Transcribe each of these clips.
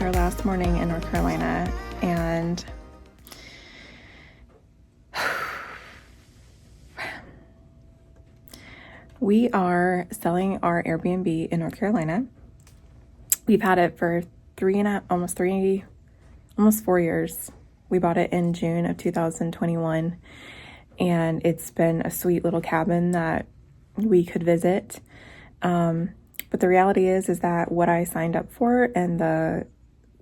our last morning in North Carolina, and we are selling our Airbnb in North Carolina. We've had it for almost 4 years. We bought it in June of 2021, and it's been a sweet little cabin that we could visit. But the reality is that what I signed up for and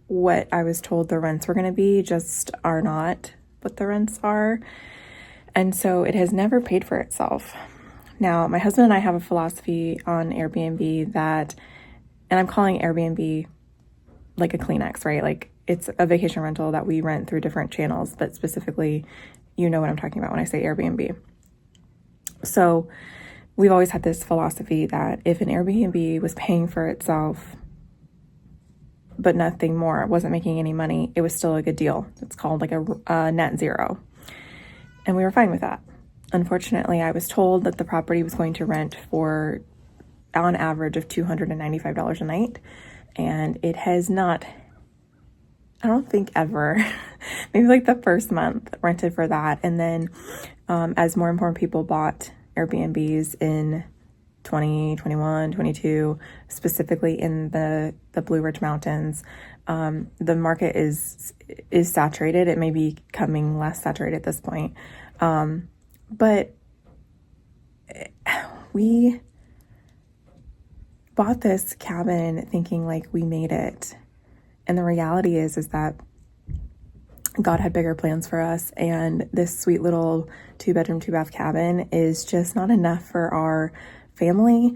what I was told the rents were going to be just are not what the rents are. And so it has never paid for itself. Now, my husband and I have a philosophy on Airbnb and I'm calling Airbnb like a Kleenex, right? Like it's a vacation rental that we rent through different channels, but specifically, you know what I'm talking about when I say Airbnb. So we've always had this philosophy that if an Airbnb was paying for itself, but nothing more, it wasn't making any money, it was still a good deal. It's called like a net zero. And we were fine with that. Unfortunately, I was told that the property was going to rent for on average of $295 a night. And it has not, I don't think ever, maybe like the first month rented for that. And then as more and more people bought Airbnbs in 2021, 22, specifically in the Blue Ridge Mountains, the market is saturated. It may be becoming less saturated at this point. But we bought this cabin thinking like we made it. And the reality is that God had bigger plans for us, and this sweet little 2-bedroom, 2-bath cabin is just not enough for our family.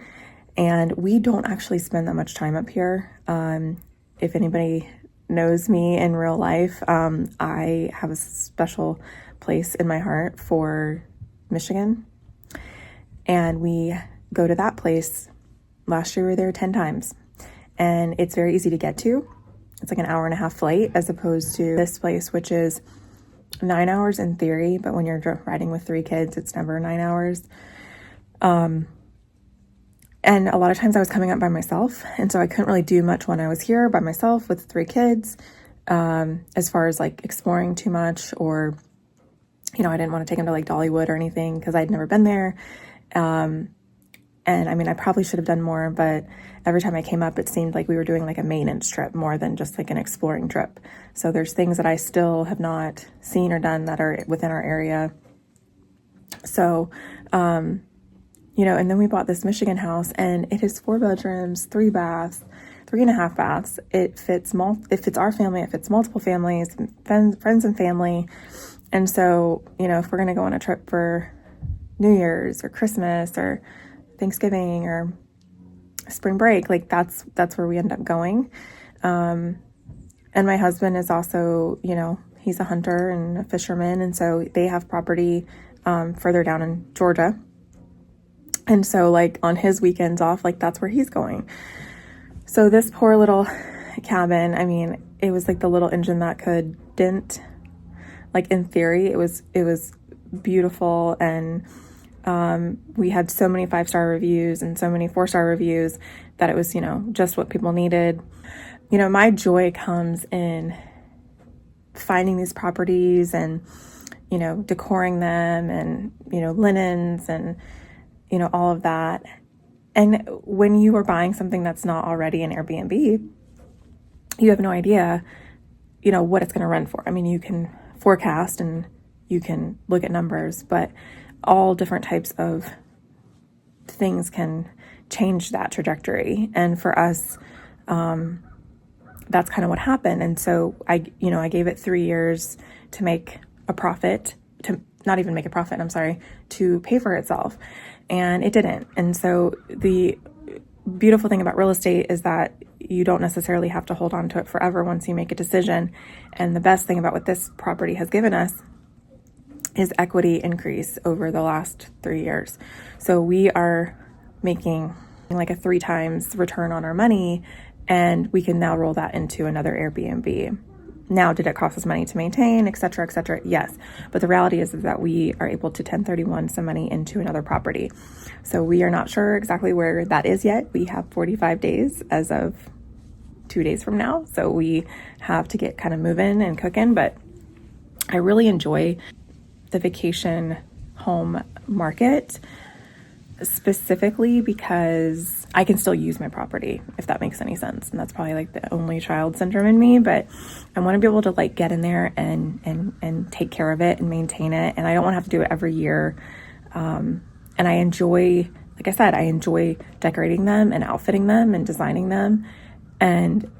And we don't actually spend that much time up here. If anybody knows me in real life, I have a special place in my heart for Michigan. And we go to that place. Last year we were there 10 times. And it's very easy to get to. It's like an hour-and-a-half flight as opposed to this place, which is 9 hours in theory, but when you're riding with 3 kids, it's never 9 hours. And a lot of times I was coming up by myself, and so I couldn't really do much when I was here by myself with 3 kids, as far as like exploring too much, or, you know, I didn't want to take them to like Dollywood or anything because I'd never been there. And I mean, I probably should have done more, but every time I came up, it seemed like we were doing like a maintenance trip more than just like an exploring trip. So there's things that I still have not seen or done that are within our area. So, you know, and then we bought this Michigan house, and it is 4 bedrooms, 3 baths, 3.5 baths. It fits our family. It fits multiple families, friends and family. And so, you know, if we're going to go on a trip for New Year's or Christmas or Thanksgiving or spring break, like that's where we end up going. And my husband is also, you know, he's a hunter and a fisherman. And so they have property further down in Georgia. And so like on his weekends off, like that's where he's going. So this poor little cabin, I mean, it was like the little engine that didn't, like in theory, it was beautiful. And we had so many 5-star reviews and so many 4-star reviews that it was, you know, just what people needed. You know, my joy comes in finding these properties and, you know, decoring them and, you know, linens and, you know, all of that. And when you are buying something that's not already an Airbnb, you have no idea, you know, what it's going to rent for. I mean, you can forecast and you can look at numbers, but all different types of things can change that trajectory. And for us, that's kind of what happened. And so I gave it 3 years to make a profit, to not even make a profit, to pay for itself. And it didn't. And so the beautiful thing about real estate is that you don't necessarily have to hold on to it forever once you make a decision. And the best thing about what this property has given us is equity increase over the last 3 years. So we are making like a 3 times return on our money, and we can now roll that into another Airbnb. Now, did it cost us money to maintain, et cetera, et cetera? Yes. But the reality is that we are able to 1031 some money into another property. So we are not sure exactly where that is yet. We have 45 days as of 2 days from now. So we have to get kind of moving and cooking, but I really enjoy the vacation home market, specifically because I can still use my property, if that makes any sense. And that's probably like the only child syndrome in me, but I want to be able to like get in there and take care of it and maintain it. And I don't want to have to do it every year. And I enjoy, like I said, I enjoy decorating them and outfitting them and designing them. And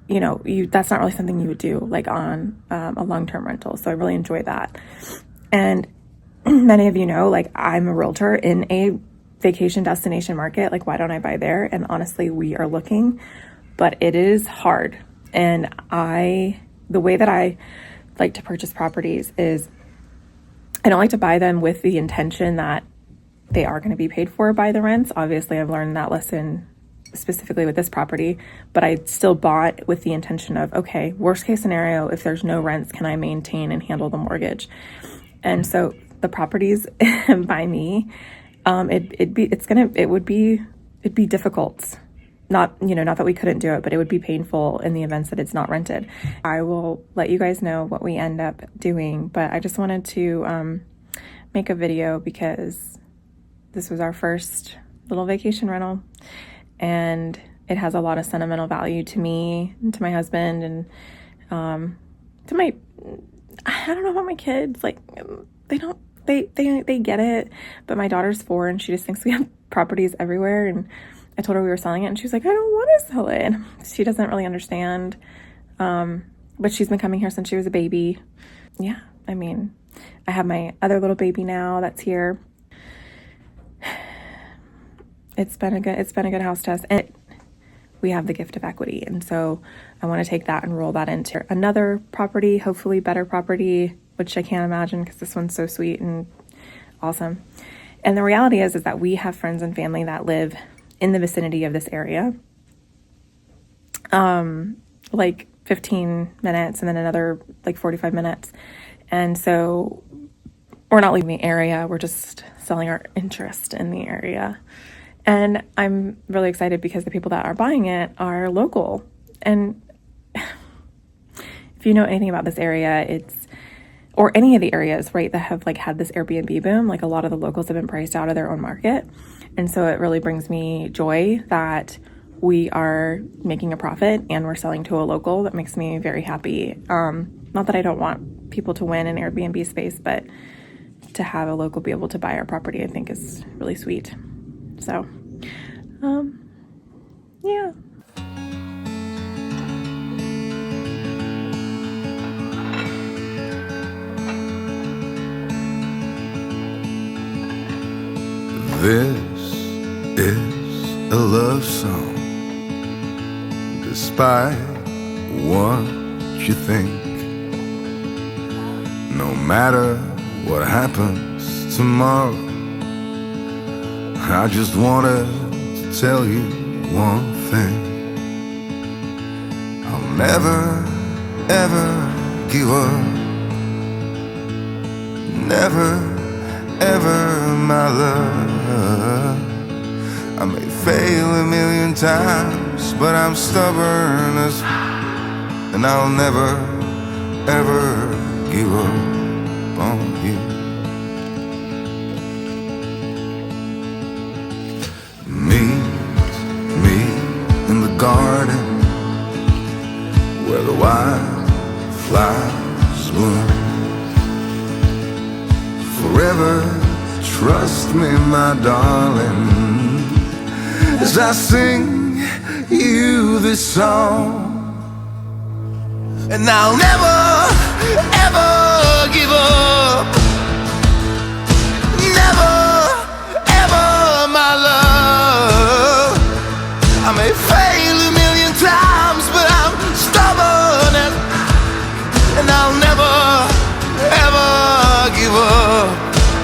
you know, that's not really something you would do like on a long-term rental. So I really enjoy that. And many of you know, like I'm a realtor in a vacation destination market. Like, why don't I buy there? And honestly, we are looking, but it is hard. And the way that I like to purchase properties is I don't like to buy them with the intention that they are going to be paid for by the rents. Obviously, I've learned that lesson specifically with this property, but I still bought with the intention of, okay, worst case scenario, if there's no rents, can I maintain and handle the mortgage? And so the properties by me, it'd be difficult. Not that we couldn't do it, but it would be painful in the events that it's not rented. I will let you guys know what we end up doing, but I just wanted to make a video because this was our first little vacation rental, and it has a lot of sentimental value to me and to my husband and to my, I don't know about my kids. Like they get it, but my daughter's 4 and she just thinks we have properties everywhere. And I told her we were selling it and she was like, I don't want to sell it. And she doesn't really understand. But she's been coming here since she was a baby. Yeah. I mean, I have my other little baby now that's here. It's been a good house to us, and we have the gift of equity. And so I want to take that and roll that into another property, hopefully better property, which I can't imagine because this one's so sweet and awesome. And the reality is that we have friends and family that live in the vicinity of this area, like 15 minutes and then another like 45 minutes. And so we're not leaving the area. We're just selling our interest in the area. And I'm really excited because the people that are buying it are local. And if you know anything about this area, or any of the areas, right, that have like had this Airbnb boom, like a lot of the locals have been priced out of their own market. And so it really brings me joy that we are making a profit and we're selling to a local. That makes me very happy. Not that I don't want people to win in Airbnb space, but to have a local be able to buy our property, I think is really sweet. So, yeah. This is a love song, despite what you think. No matter what happens tomorrow, I just wanted to tell you one thing. I'll never, ever give up. Never, ever, my love. I may fail a million times, but I'm stubborn as and I'll never, ever give up on you. Meet me in the garden where the wildflowers bloom. Forever, trust me, my darling, as I sing you this song. And I'll never, ever give up. Never, ever, my love. I may fail a million times, but I'm stubborn, and I'll never, ever give up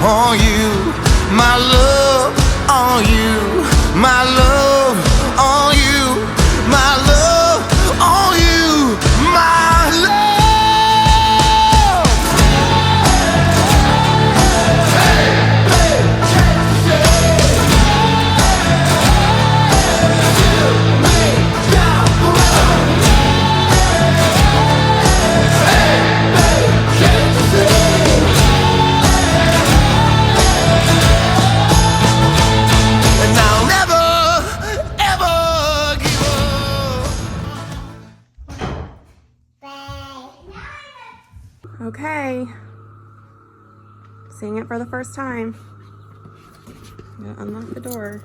on you, my love, on you, my love, on you, my love, on you, my love. Seeing it for the first time. I'm gonna unlock the door.